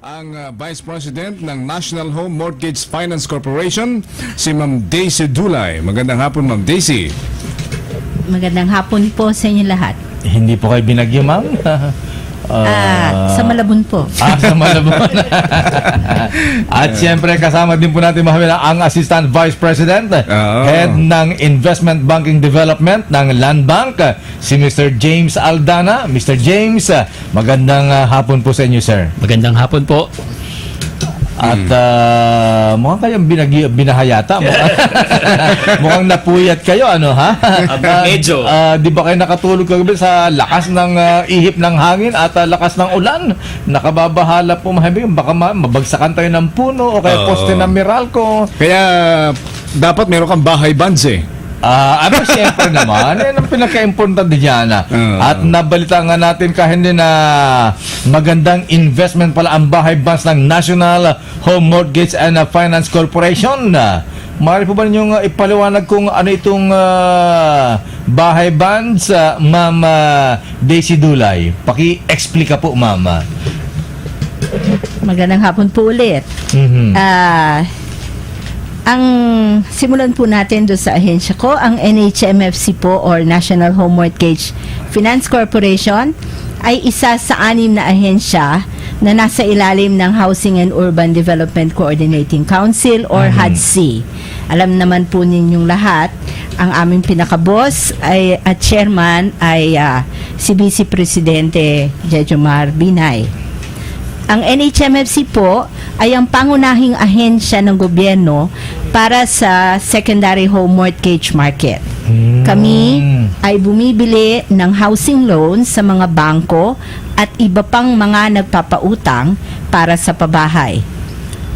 Ang Vice President ng National Home Mortgage Finance Corporation, si Ma'am Daisy Dulay. Magandang hapon, Ma'am Daisy. Magandang hapon po sa inyo lahat. Hindi po kayo binagyo, ma'am? Sa Malabon po. Sa Malabon. At siyempre, kasama din po natin ang Assistant Vice President, Head ng Investment Banking Development ng Land Bank, si Mr. James Aldana. Mr. James, magandang hapon po sa inyo, sir. Magandang hapon po. At mukhang kayong binahayata. Mukhang napuyat kayo, ano, ha? Medyo. Di ba kayo nakatulog kagabi sa lakas ng ihip ng hangin at lakas ng ulan? Nakababahala po, mahabig. Baka mabagsakan tayo ng puno o kaya poste ng Meralco. Kaya dapat meron kang bahay bonds eh. Siyempre naman, yan ang pinaka-importante dyan. At nabalita nga natin kahit din na magandang investment pala ang bahay bonds ng National Home Mortgage and Finance Corporation. Maaari po ba ninyong ipaliwanag kung ano itong bahay bonds, Ma'am Daisy Dulay? Paki-explica po, Ma'am. Magandang hapon po ulit. Ang simulan po natin doon sa ahensya ko, ang NHMFC po or National Home Mortgage Finance Corporation ay isa sa 6 na ahensya na nasa ilalim ng Housing and Urban Development Coordinating Council or HUDC. Alam naman po ninyong lahat, ang aming pinakaboss ay at chairman ay si Vice Presidente Jejomar Binay. Ang NHMFC po ay ang pangunahing ahensya ng gobyerno para sa secondary home mortgage market. Kami ay bumibili ng housing loans sa mga bangko at iba pang mga nagpapautang para sa pabahay.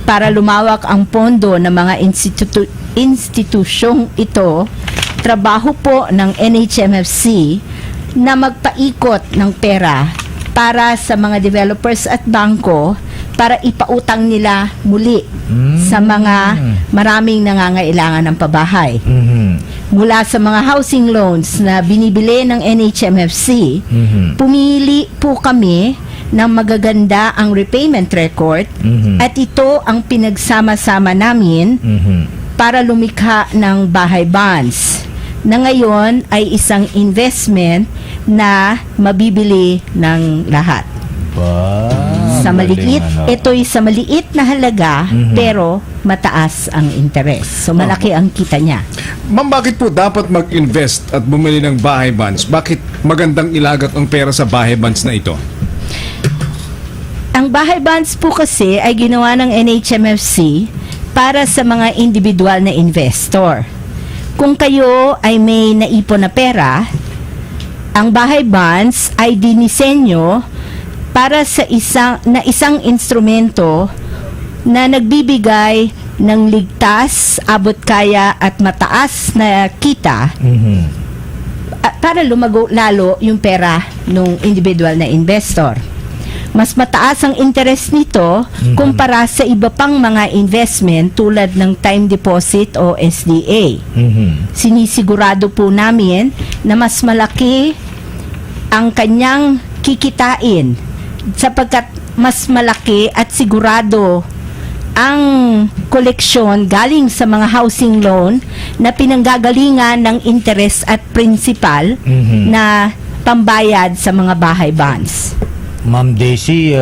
Para lumawak ang pondo ng mga institusyong ito, trabaho po ng NHMFC na magpaikot ng pera para sa mga developers at bangko para ipautang nila muli sa mga maraming nangangailangan ng pabahay. Mula sa mga housing loans na binibili ng NHMFC, pumili po kami ng magaganda ang repayment record at ito ang pinagsama-sama namin para lumikha ng bahay bonds na ngayon ay isang investment na mabibili ng lahat. Sa maliit, ito'y sa maliit na halaga pero mataas ang interest. So malaki ang kita niya. Ma'am, bakit po dapat mag-invest at bumili ng bahay bonds? Bakit magandang ilagat ang pera sa bahay bonds na ito? Ang bahay bonds po kasi ay ginawa ng NHMFC para sa mga individual na investor. Kung kayo ay may naipon na pera, ang bahay bonds ay dinisenyo para sa isang instrumento na nagbibigay ng ligtas, abot kaya at mataas na kita para lumago lalo yung pera ng individual na investor. Mas mataas ang interest nito kumpara sa iba pang mga investment tulad ng time deposit o SDA. Sinisigurado po namin na mas malaki ang kanyang kikitain sapagkat mas malaki at sigurado ang koleksyon galing sa mga housing loan na pinanggagalingan ng interest at principal na pambayad sa mga bahay bonds. Ma'am Daisy,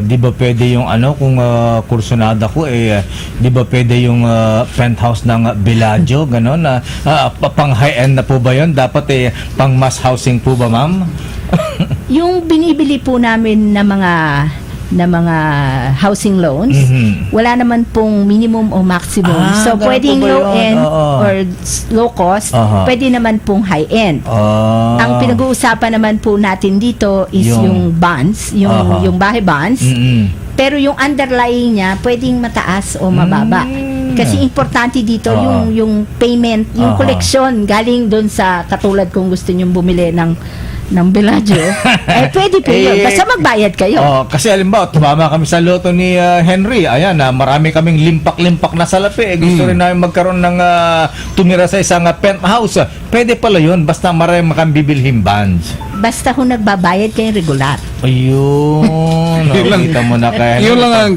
di ba pwede yung kung kursunada ko di ba pwede yung penthouse ng Bellagio, gano'n, pang high-end na po ba yun? Dapat pang mass housing po ba, ma'am? Yung binibili po namin na mga housing loans, wala naman pong minimum o maximum. So, pwedeng low-end or low cost, pwede naman pong high-end. Ang pinag-uusapan naman po natin dito is yung bonds, yung bahay bonds. Pero yung underlying niya, pwedeng mataas o mababa. Kasi importante dito yung payment, yung collection galing doon sa katulad kung gusto nyong bumili ng Bellagio, pwede po yun. Basta magbayad kayo. Kasi halimbawa, tumama kami sa loto ni Henry. Ayan, marami kaming limpak-limpak na salapi. Gusto rin namin magkaroon ng tumira sa isang penthouse. Pwede pala yun, basta marami kang bibilhin bonds. basta ho nagbabayad kayo regular. Ayun. Yun lang. Nakita mo na kaya. Yun lang ang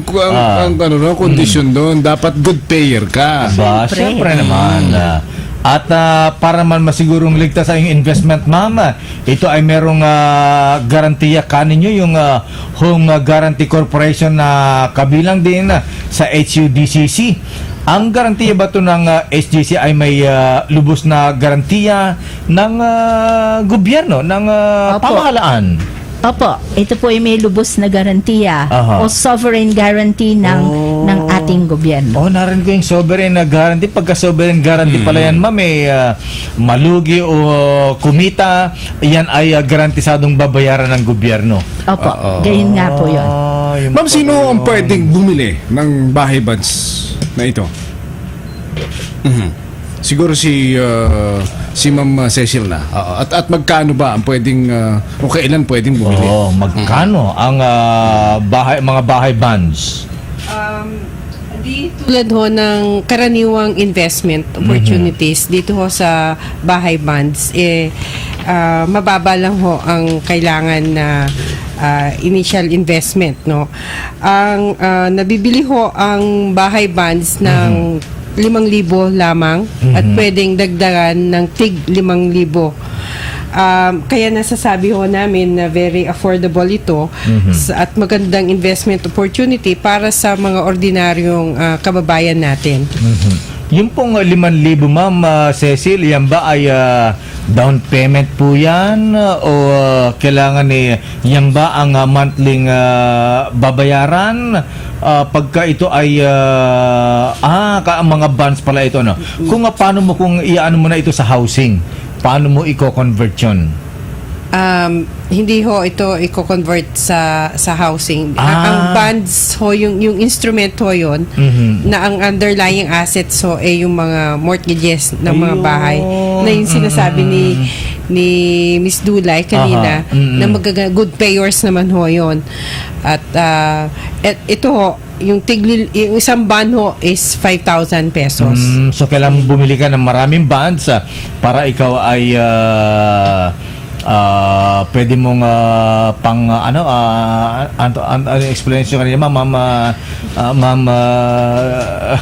kondisyon doon. Dapat good payer ka. Ba, Siyempre. siyempre naman. At para naman masigurong ligtas ang investment, ma'am, ito ay merong garantiya kaninyo, yung Home Guarantee Corporation na kabilang din sa HUDCC. Ang garantiya ba ito ng HGC ay may lubos na garantiya ng gobyerno, ng Opo. pamahalaan? Opo, ito po ay may lubos na garantiya Aha. o sovereign guarantee ng ating gobyerno. Oh, narinig ko yung sovereign na guarantee. Pagka sovereign guarantee pala yan, ma'am, malugi o kumita, yan ay garantisadong babayaran ng gobyerno. Opo, gayon nga po yun. Yung Ma'am, sino ang pwedeng bumili ng bahay bonds na ito? Siguro si Ma'am Cecil na. At magkano ba ang pwedeng o kailan pwedeng bumili? Oh, magkano ang mga bahay bonds? Di tulad ho ng karaniwang investment opportunities dito ho sa bahay bonds, mababa lang ho ang kailangan na initial investment, no. Ang nabibili ho ang bahay bonds ng 5,000 lamang at pwedeng dagdagan ng tig 5,000. Kaya nasasabi ho namin na very affordable ito at magandang investment opportunity para sa mga ordinaryong kababayan natin. Yung pong 5,000, ma'am Cecil, yan ba ay down payment po yan? O kailangan yan ba ang monthly babayaran? Pagka ito ay mga bonds pala ito, no? Paano mo kung iano mo na ito sa housing? Paano mo i-convert yun? Hindi ho ito i-convert sa housing. Ang bonds ho, yung instrument ho yun, na ang underlying assets ho ay yung mga mortgages ng mga bahay. Na yung sinasabi ni Miss Dulay kanina, na good payers naman ho yun. At ito ho, yung isang bond ho is 5,000 pesos. So kailangan bumili ka ng maraming bonds para ikaw ay pwede mong explanation kanina, ma'am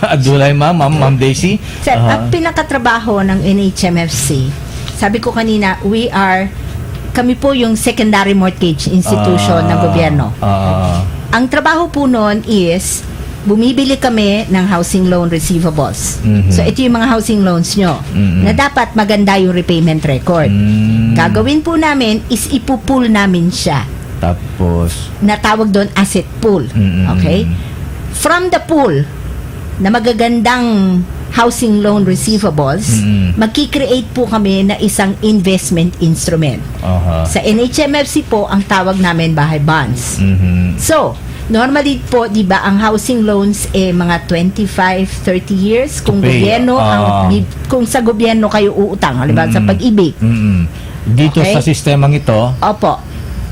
Adulay, ma'am Daisy. Sir, ang pinakatrabaho ng NHMFC, sabi ko kanina, kami po yung secondary mortgage institution ng gobyerno. Ang trabaho po noon is bumibili kami ng housing loan receivables. So ito yung mga housing loans nyo na dapat maganda yung repayment record. Gagawin po namin is ipupool namin siya. Tapos Natawag doon asset pool. Okay? From the pool na magagandang housing loan receivables, magki-create po kami na isang investment instrument. Sa NHMFC po, ang tawag namin bahay bonds. So, normally po, di ba, ang housing loans mga 25-30 years kung pay. gobyerno kung sa gobyerno kayo uutang, halimbawa sa Pag-ibig. Dito Okay. sa sistemang ito, Opo.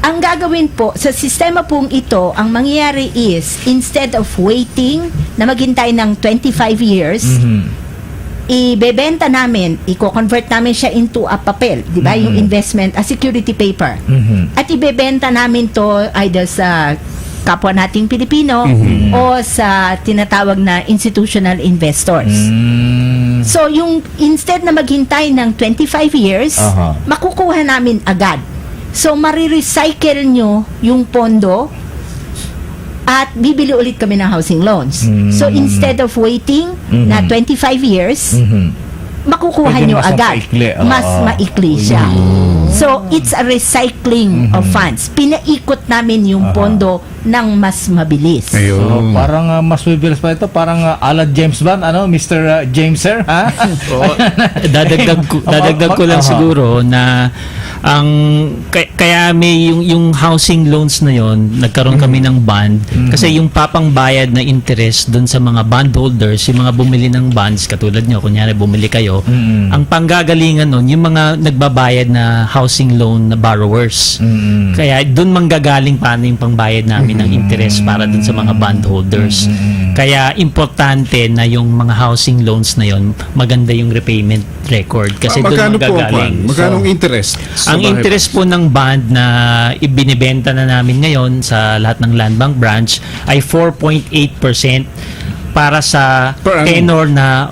Ang gagawin po sa sistema pong ito, ang mangyayari is instead of waiting na maghintay ng 25 years, ibebenta namin, i-convert namin siya into a papel, di ba? Yung investment, a security paper. At ibebenta namin to either sa kapwa nating Pilipino o sa tinatawag na institutional investors. So, yung instead na maghintay ng 25 years, makukuha namin agad. So, marirecycle nyo yung pondo at bibili ulit kami ng housing loans. So, instead of waiting na 25 years, makukuha Pwede nyo mas agad. maikli. Mas maikli siya. So, it's a recycling of funds. Pinaikot namin yung pondo ng mas mabilis. so, parang mas bibilis pa ito, parang ala James Bond, Mr. James, sir, ha? Dadagdag ko lang siguro na kaya may yung housing loans na yon, nagkaroon kami ng bond kasi yung papang bayad na interest doon sa mga bondholders, yung mga bumili ng bonds katulad nyo, kunyari bumili kayo, ang panggagalingan nun yung mga nagbabayad na housing loan na borrowers. Kaya doon manggagaling paano yung pangbayad namin ng interest para doon sa mga bondholders. Kaya importante na yung mga housing loans na yon maganda yung repayment record kasi doon Magkano po manggagaling. Magkano ang interest? Ang bahay interest po ng bond na ibinibenta na namin ngayon sa lahat ng Land Bank branch ay 4.8% para sa Per annum. tenor na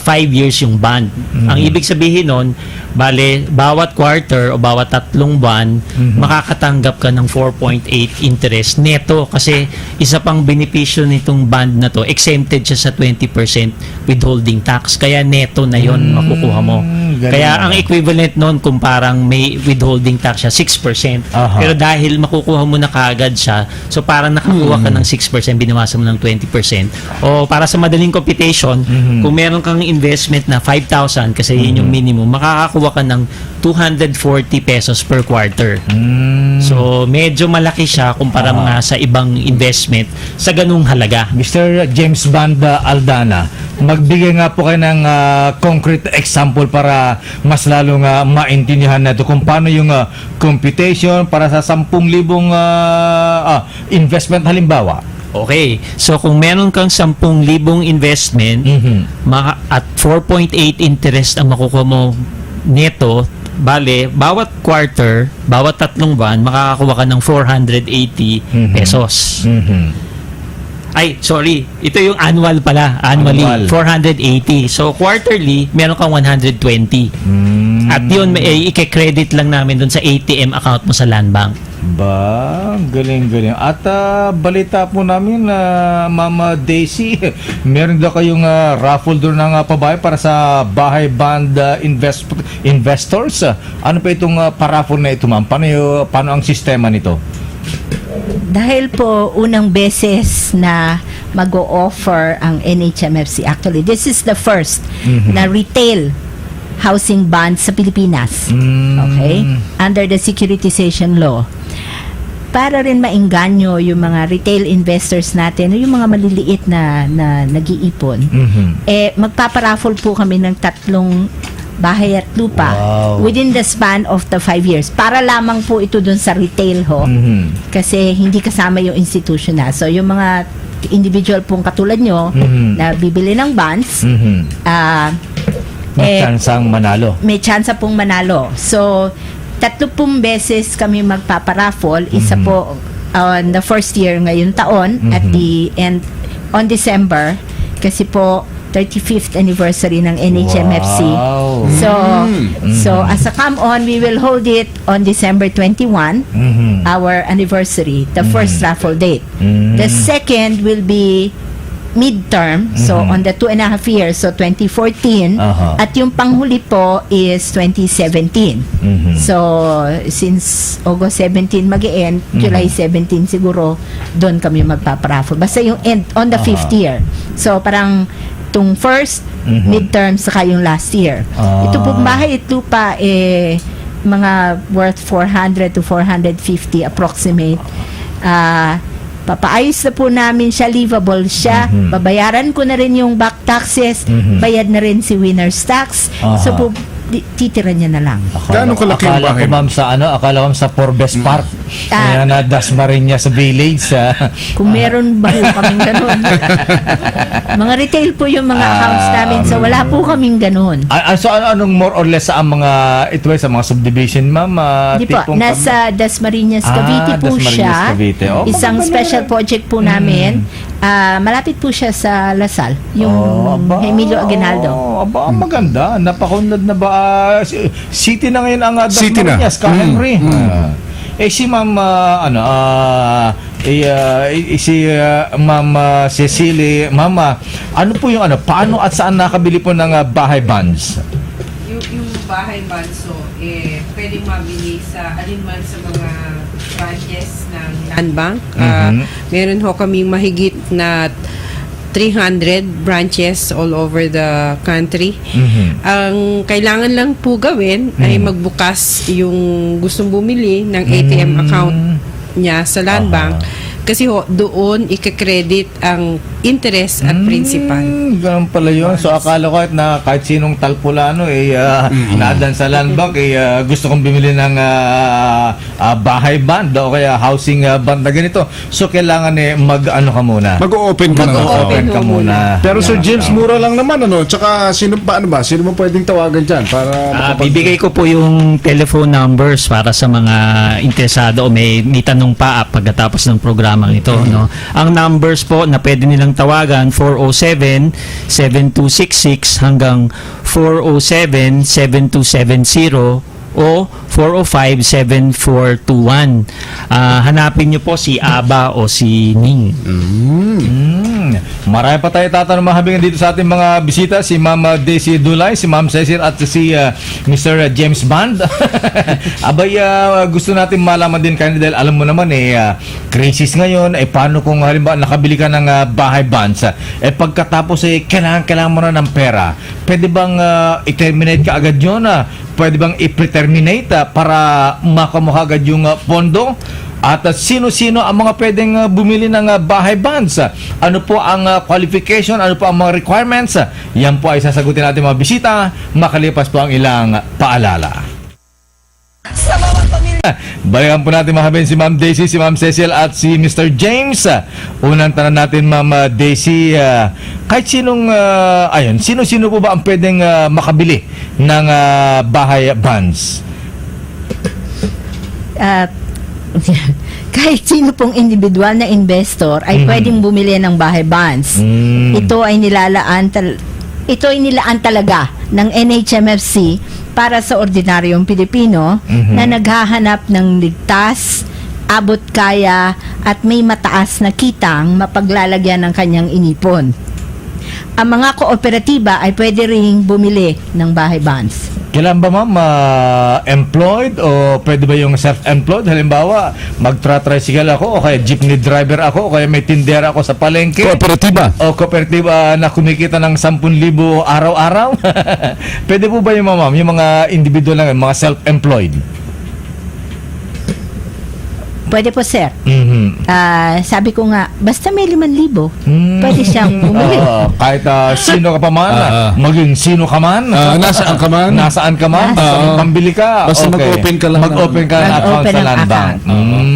5 years yung bond. Ang ibig sabihin nun, bale bawat quarter o bawat 3 buwan makakatanggap ka ng 4.8 interest neto, kasi isa pang benepisyo nitong bond na to, exempted siya sa 20% withholding tax, kaya neto na yon makukuha mo. Galing Kaya naman. ang equivalent nun kung parang may withholding tax siya 6%. Aha. Pero dahil makukuha mo na kaagad siya, so parang nakakuha ka ng 6%, binawasan mo ng 20%. O para sa madaling computation, kung meron kang investment na 5,000, kasi yun yung minimum, makakakuha ka ng 240 pesos per quarter. So medyo malaki siya kumpara mga sa ibang investment sa ganung halaga. Mr. James Banda Aldana, magbigay nga po kayo ng concrete example para mas lalo nga maintindihan natin kung paano yung computation para sa 10,000 investment halimbawa. Okay. So kung meron kang 10,000 investment at 4.8 interest ang makukuha mo neto, bale, bawat quarter, bawat 3 buwan, makakakuha ka ng 480 pesos. Ay, sorry. Ito yung annual pala. Annually, Annual. 480. So, quarterly, meron kang 120. At yun, i-credit lang namin dun sa ATM account mo sa Land Bank. Ba, galing-galing. At balita po namin na Mama Daisy, meron daw kayong raffle doon ng pabahay para sa bahay bond investors. Ano pa itong paraffle na ito, ma'am? Paano ang sistema nito? Dahil po unang beses na mag-o-offer ang NHMFC, actually this is the first na retail housing bond sa Pilipinas. Okay? Under the securitization law. Para rin maengganyo yung mga retail investors natin, yung mga maliliit na nag-iipon, magpaparaffle po kami ng 3 bahay at lupa within the span of the 5 years. Para lamang po ito dun sa retail ho. Kasi hindi kasama yung institutional. So yung mga individual pong katulad nyo na bibili ng bonds, May chansang manalo. may tsansa pong manalo. So 30 beses kami magpaparaffle. Isa po on the first year ngayong taon at the end on December, kasi po 35th anniversary ng NHMFC. Wow. So as a come on, we will hold it on December 21, our anniversary, the first raffle date. The second will be midterm, so on the 2.5 years, so 2014, at yung panghuli po is 2017. So since August 17 mag-end, July 17 siguro doon kami magpaparaffle. Basta yung end on the 5th year. So parang itong first, midterm, saka yung last year. Ito po bahay at lupa, mga worth 400 to 450 approximate. Papaayos na po namin siya, livable siya. Babayaran ko na rin yung back taxes, bayad na rin si winner's tax. So po, titira niya na lang. Gaano kalaki ang Akala bahay ko, ma'am, akala ko sa Forbes Park. Kaya na Dasmariñas sa village. Kung meron ba po kaming ganun. Mga retail po yung mga accounts namin, so wala po kaming ganun. So anong more or less sa mga ito sa mga subdivision, ma'am? Di po, nasa Dasmariñas, Cavite po Dasmariñas, siya. Cavite. Isang maganda special yan. project po namin. Malapit po siya sa Lasal, yung Emilio Aguinaldo. Maganda. Napakunlad na ba? City na ngayon ang City na. Dasmariñas, Henry. Si ma'am, si ma'am Cecily, mama, ano po yung paano at saan nakabili po ng bahay bonds? Yung bahay banso, pwedeng mabili sa alinman sa mga branches ng Land Bank. Meron ho kaming mahigit na 300 branches all over the country. Ang kailangan lang po gawin ay magbukas yung gustong bumili ng ATM account niya sa Land Bank. Kasi doon ika-credit ang interest at principal. Ganun pala yun. So akala ko kahit sinong talpulano naadan sa land bank gusto kong bumili ng bahay band o kaya housing band na ganito. So kailangan mag-ano ka muna. Mag-open ka na. Mag-open ka muna. Pero Sir James, mura lang naman Tsaka sino mo pwedeng tawagan dyan para Bibigay ko po yung telephone numbers para sa mga interesado o may tanong pa pagkatapos ng programang ito. No? Ang numbers po na pwede nilang tawagan 407-7266 hanggang 407-7270 o 405-7421. Hanapin niyo po si Aba o si Ning. Marami pa tayo tatanong mga habingan dito sa ating mga bisita, si Ma'am Daisy Dulay, si Ma'am Cecil at si Mr. James Bond. Abay, gusto natin malaman din kanina dahil alam mo naman crisis ngayon, paano kung halimbawa nakabili ka ng bahay bonds, pagkatapos kailangan mo na ng pera, pwede bang i-terminate ka agad yun? Pwede bang i-preterminate para makamukha agad yung pondo? At sino-sino ang mga pwedeng bumili ng bahay bonds? Ano po ang qualification? Ano po ang mga requirements? Yan po ay sasagutin natin mga bisita makalipas po ang ilang paalala. Balikan po natin mga habin si Ma'am Daisy, si Ma'am Cecil at si Mr. James. Unang tanong natin, Ma'am Daisy, kahit sino-sino po ba ang pwedeng makabili ng bahay bonds? Kahit sino pong individual na investor ay pwedeng bumili ng bahay bonds. Ito ay nilaan talaga ng NHMFC para sa ordinaryong Pilipino na naghahanap ng ligtas, abot kaya at may mataas na kitang mapaglalagyan ng kanyang inipon. Ang mga kooperatiba ay pwede ring bumili ng bahay bonds. Kailan ba ma'am employed o pwede ba yung self-employed? Halimbawa, magtra-tricycle ako o kaya jeepney driver ako o kaya may tindera ako sa palengke. Kooperatiba. O kooperatiba na kumikita ng 10,000 araw-araw. Pwede po ba yung ma'am, yung mga individual lang, mga self-employed? Pwede po, sir. Sabi ko nga, basta may 5,000, pwede siyang bumili. Kahit sino ka pa man, maging sino ka man, nasaan ka man, pambili ka, basta mag-open ka lang mag-open ka ng account sa land bank.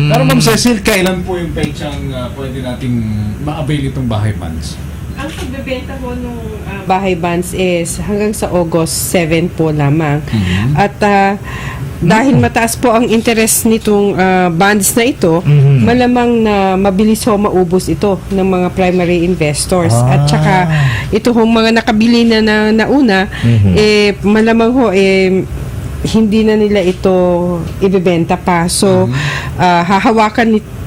Pero Ma'am Cecil, kailan po yung petsang pwede nating ma-avail itong bahay bonds? Ang pagbebenta po ng bahay bonds is hanggang sa August 7 po lamang. At dahil mataas po ang interest nitong bonds na ito, malamang na mabilis ho maubos ito ng mga primary investors. At saka ito hong mga nakabili na nauna, malamang ho hindi na nila ito ibebenta pa. So, hahawakan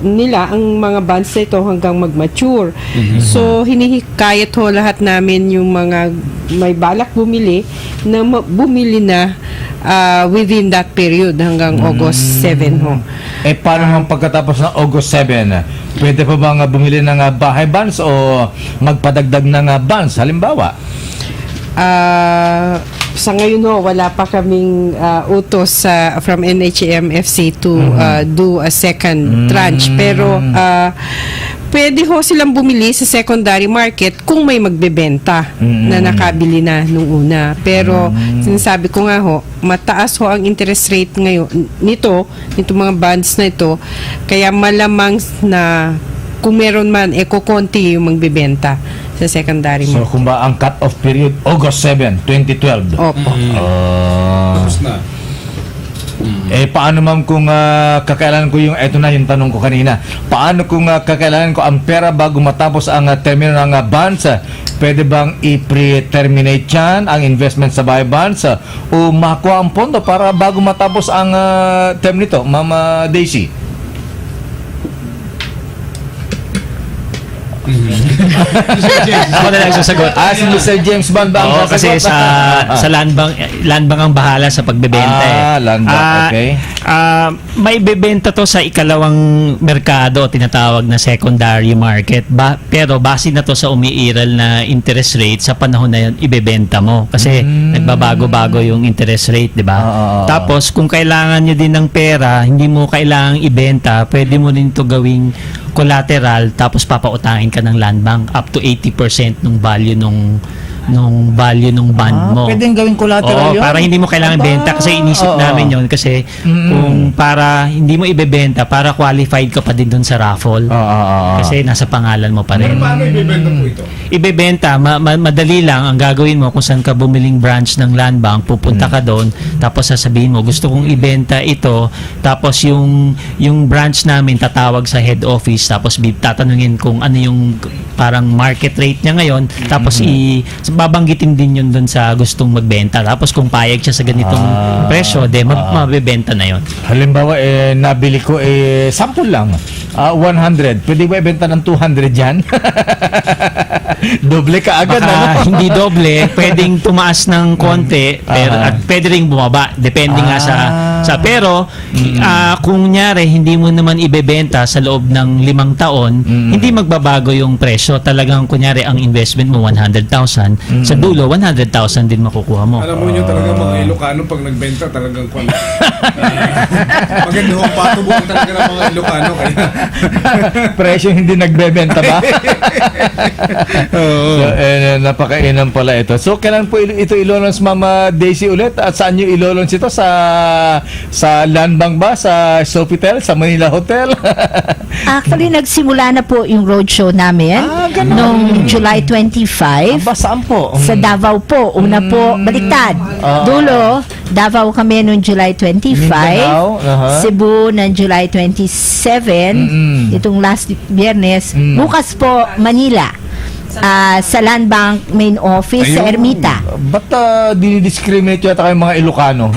nila ang mga bonds na ito hanggang mag-mature. So, hinihikayat ho lahat namin yung mga may balak bumili na bumili na within that period hanggang August 7 ho. Paano ang pagkatapos ng August 7? Pwede pa bang bumili ng bahay bonds o magpadagdag ng bonds? Halimbawa? Sa ngayon ho, wala pa kaming utos from NHMFC to do a second tranche. Pero pwede ho silang bumili sa secondary market kung may magbebenta na nakabili na nung una. Pero sinasabi ko nga ho, mataas ho ang interest rate ngayon nito mga bonds na ito. Kaya malamang na kung meron man, kukonti yung magbebenta sa secondary So, market. kung ba ang cut-off period, August 7, 2012? Opo. Tapos na. Paano ma'am kung kakailangan ko eto na yung tanong ko kanina, paano kung kakailangan ko ang pera bago matapos ang termino ng bonds? Pwede bang i-pre-terminate yan ang investment sa buy bonds o makuha ang pondo para bago matapos ang term nito, Ma'am Daisy? Ako na lang sasagot. Si Mr. James Bond ba ang Oo, kasi sasagot? sa land bank ang bahala sa pagbebenta. Land bank, okay. May bebenta to sa ikalawang merkado, tinatawag na secondary market. Pero base na to sa umiiral na interest rate sa panahon na yun, ibebenta mo. Kasi nagbabago-bago yung interest rate, di ba? Tapos, kung kailangan nyo din ng pera, hindi mo kailangang ibenta, pwede mo din to gawing collateral, tapos papautangin ka ng land bank up to 80% ng value nung bond mo. Pwedeng gawing collateral Oo, yun? para hindi mo kailangan benta kasi inisip namin yun kasi kung para hindi mo ibebenta, para qualified ka pa din dun sa raffle. Kasi nasa pangalan mo pa rin. Paano ibebenta po ito? Ibebenta, madali lang. Ang gagawin mo kung saan ka bumiling branch ng land bank, pupunta ka doon, tapos sasabihin mo, gusto kong ibenta ito, tapos yung branch namin tatawag sa head office, tapos tatanungin kung ano yung parang market rate niya ngayon, tapos babanggitin din yun doon sa gustong magbenta. Tapos kung payag siya sa ganitong presyo, mabebenta na yun. Halimbawa, nabili ko, sample lang, 100. Pwede ba ibenta ng 200 yan? Doble ka agad, Baka hindi doble, pwedeng tumaas ng konti, pero at pwede ring bumaba, depende nga sa pero kung nyari hindi mo naman ibebenta sa loob ng 5 taon, hindi magbabago yung presyo. Talagang kunyari ang investment mo 100,000, sa dulo 100,000 din makukuha mo. Alam mo nyo talaga mga Ilocano pag nagbenta talagang maganda ho ang patubuan talaga ng mga Ilocano kaya presyo hindi nagbebenta ba? So, napakainam pala ito. So, kailan po ito ilolons, Mama Daisy, ulit? At saan nyo ilolons ito? Sa land bank ba? Sa Sofitel? Sa Manila Hotel? Actually, nagsimula na po yung roadshow namin noong July 25. Saan po? Sa Davao po. Una po, baliktad. Dulo, Davao kami noong July 25. Mindanao, Cebu ng July 27. Itong last Biyernes. Bukas po, Manila. Sa Land Bank main office sa Ermita. Ba't dinidiscriminate yata kayong mga Ilocano?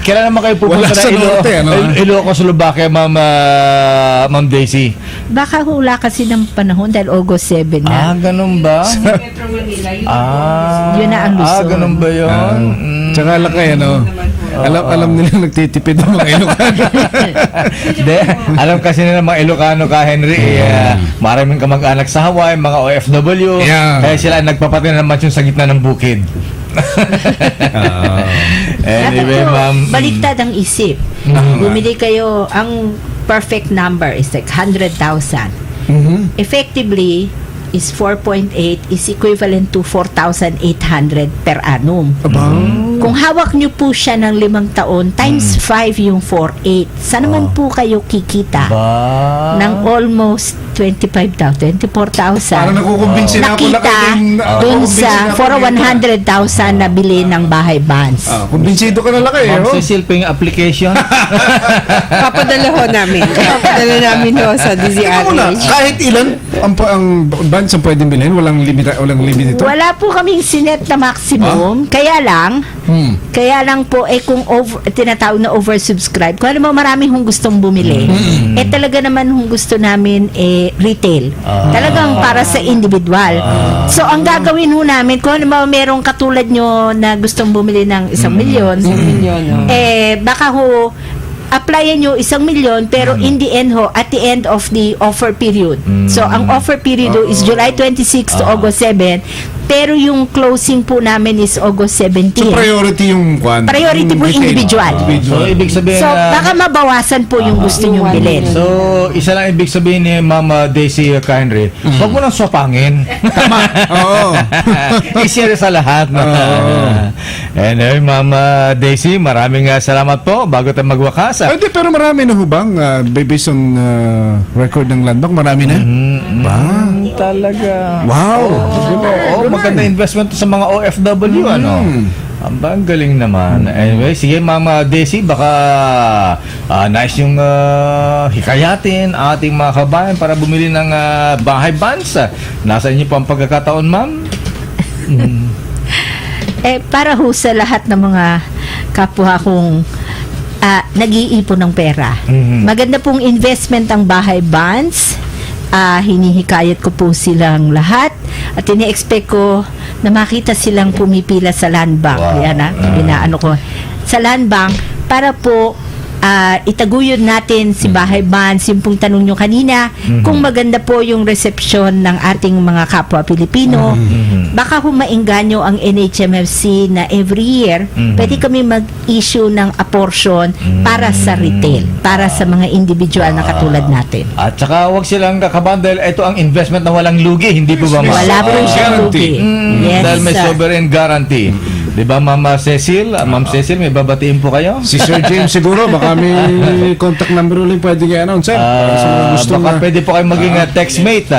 Kailan naman kayo pupunta Wala sa norte, ano? Ilocos, Slovakia, Ma'am Daisy? Baka hula kasi ng panahon dahil August 7 na. Ganun ba? Metro Manila, yun Yun na ang Luzon. Ganun ba yun? tsaka lakay alam nila nagtitipid ang mga Ilocano. De, alam kasi nila mga Ilocano ka, Henry, maraming kamag-anak sa Hawaii, mga OFW, kaya sila nagpapatin ng mansyon sa gitna ng bukid. Anyway, ma'am. Baliktad ang isip. Bumili kayo, ang perfect number is like 100,000. Effectively, is 4.8 is equivalent to 4,800 per annum. Kung hawak nyo po siya ng 5 taon, times 5 yung 4.8. Saan naman po kayo kikita ng almost 25,000, 24,000? Parang nakukumbinsin na ako nakita dun sa for 100,000 na bili ng bahay bonds. Kumbinsido ka na lakay. Ma'am Cecil, pa yung application. Papadala ho namin. Papadala namin ho sa DZRH. Kahit ilan ang bonds ang pwedeng bilhin? Walang limit ito? Wala po kaming sinet na maximum. Kaya lang po, kung tinatawag na oversubscribe, kung alam mo marami hong gustong bumili, talaga naman hong gusto namin retail. Talagang para sa individual. So, ang gagawin ho namin, kung alam mo merong katulad nyo na gustong bumili ng 1 milyon, baka ho, applyan nyo 1 milyon pero in the end ho, at the end of the offer period. So, ang offer period is July 26 to August 7. Pero yung closing po namin is August 17. So, priority yung priority po individual. So, ibig sabihin So, baka mabawasan po yung gusto nyong bilhin. So, isa lang ibig sabihin ni Mama Daisy ka, Henry, huwag mo lang swapangin. Oo. I-share sa lahat. Anyway, Mama Daisy, maraming salamat po bago tayo magwakas. Hindi, pero marami na hubang based on record ng Land Bank, marami na. Talaga. Wow. Maganda investment sa mga OFW, ang galing naman. Anyway, sige Mama Daisy, baka nice yung hikayatin ating mga kabayan para bumili ng bahay bonds. Nasa inyo po ang pagkakataon, ma'am? Para ho sa lahat ng mga kapwa kong nag-iipon ng pera. Maganda pong investment ang bahay bonds. hinihikayat ko po silang lahat at ini-expect ko na makita silang pumipila sa land bank. Wow. Yan inaano ko sa land bank para po itaguyod natin si Bahay Bands, yung pong tanong nyo kanina, kung maganda po yung resepsyon ng ating mga kapwa Pilipino. Baka humainganyo ang NHMFC na every year, pwede kami mag-issue ng a portion para sa retail, para sa mga individual na katulad natin. At saka huwag silang kakabandel, ito ang investment na walang lugi, hindi po ba ma'am? Wala po siyang lugi. Yes, Dahil may sir. sovereign guarantee. Di ba, Ma'am Cecil? Ma'am Cecil, may babatiin po kayo? Si Sir James siguro, baka may contact number ulit pwede i-announce, sir. Para sa mga gusto Baka na. pwede po kayo maging textmate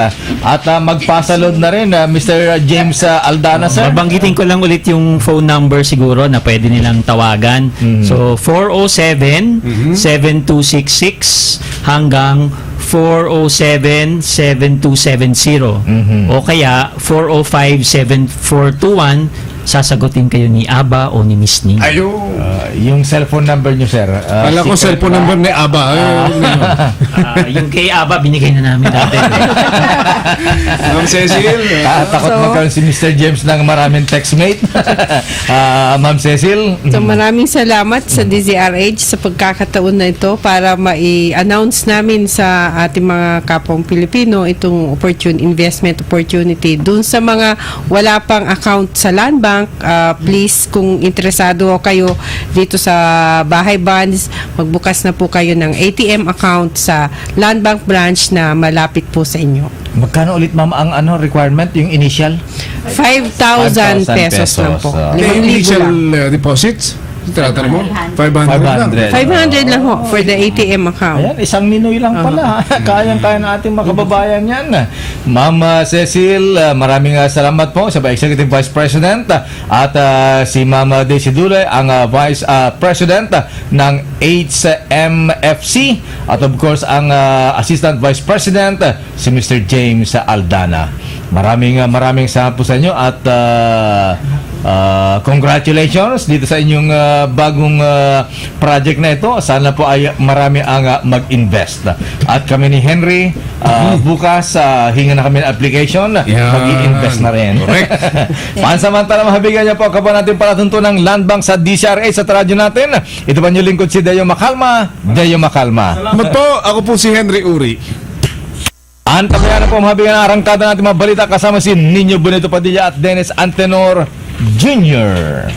at magpasaload na rin Mr. James Aldana, sir. Babanggitin ko lang ulit yung phone number siguro na pwede nilang tawagan. So 407-7266 hanggang 407-7270 o kaya 405-7421. Sasagutin kayo ni Aba o ni Miss Ning. Ayun. Yung cellphone number nyo, sir. Kala ko secret cellphone ba? number ni Aba. Yung kay Aba, binigay na namin dati. Ma'am Cecil. Takot magkaroon si Mr. James ng maraming textmate. Ma'am Cecil. So maraming salamat sa DZRH sa pagkakataon na ito para mai-announce namin sa ating mga kapwang Pilipino itong investment opportunity. Dun sa mga wala pang account sa Land Bank, please kung interesado kayo dito sa Bahay Bonds, magbukas na po kayo ng ATM account sa Land Bank branch na malapit po sa inyo. Magkano ulit, ma'am, ang requirement, yung initial? 5,000 pesos lang po. pesos. 5,000 Initial lang. deposits? Tinatanong mo? 500 lang. 500 lang ho for the ATM account. Ayan, isang ninoy lang pala. Kayang-kaya ng ating mga kababayan yan. Ma'am Cecil, maraming salamat po sa Executive Vice President at si Ma'am Daisy Dulay, ang Vice President ng HMFC at of course ang Assistant Vice President si Mr. James Aldana. Maraming salamat po sa inyo at congratulations dito sa inyong bagong project na ito. Sana po ay marami ang mag-invest. At kami ni Henry, bukas hinga na kami ng application, mag-i-invest na rin. Correct. Pansamantala, mahabigyan niyo po ang kaban natin palatuntunan ng Land Bank sa DCRA sa radyo natin. Ito ba yung lingkod si Deo Macalma? Deo Macalma. Salamat po. Ako po si Henry Uri. Antabayan na po mahabigyan ang arangkada natin mga balita kasama si Nino Bonito Padilla at Dennis Antenor Jr.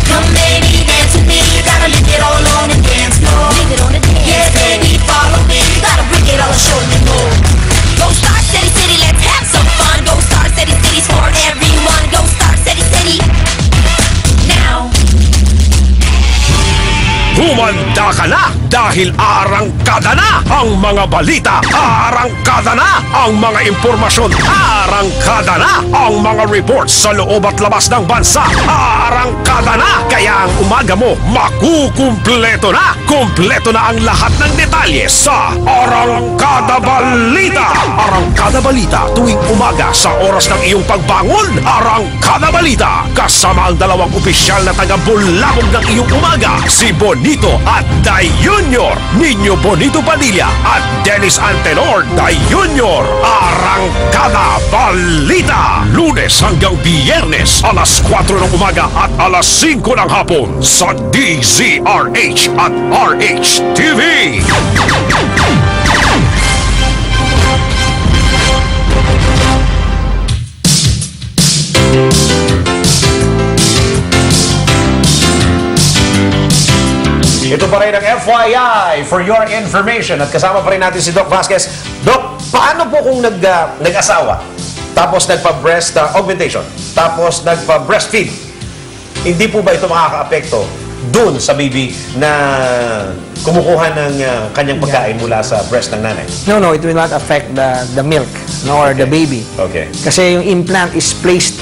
Come baby, dance with me. You gotta lick it all on the dance floor. Lick it on the dance floor. Yeah, baby, follow me. You gotta break it all, show me more. Go Star City City, let's have some fun. Go Star City City's for everyone. Go Star City City. Now. Humanda ka na dahil arangkada na ang mga balita, arangkada na ang mga impormasyon, arangkada na ang mga reports sa loob at labas ng bansa, arangkada na kaya ang umaga mo makukumpleto na. Kumpleto na ang lahat ng detalye sa Arangkada Balita. Arangkada Balita tuwing umaga sa oras ng iyong pagbangon. Arangkada Balita kasama ang dalawang opisyal na taga-bulabog ng iyong umaga, si Bonito at Day Junior, Nino Bonito Padilla at Dennis Antenor Day Junior. Arangkada Balita, Lunes hanggang Biyernes alas 4 ng umaga at alas 5 ng hapon sa DZRH at RH-TV. Ito pa rin ang FYI for your information at kasama pa rin natin si Doc Vasquez. Doc, paano po kung nag-asawa tapos nagpa-breast augmentation tapos nagpa-breastfeed? Hindi po ba ito makaka-apekto dun sa baby na kumukuha ng kanyang pagkain mula sa breast ng nanay? No, it will not affect the milk nor the baby. Okay. Kasi yung implant is placed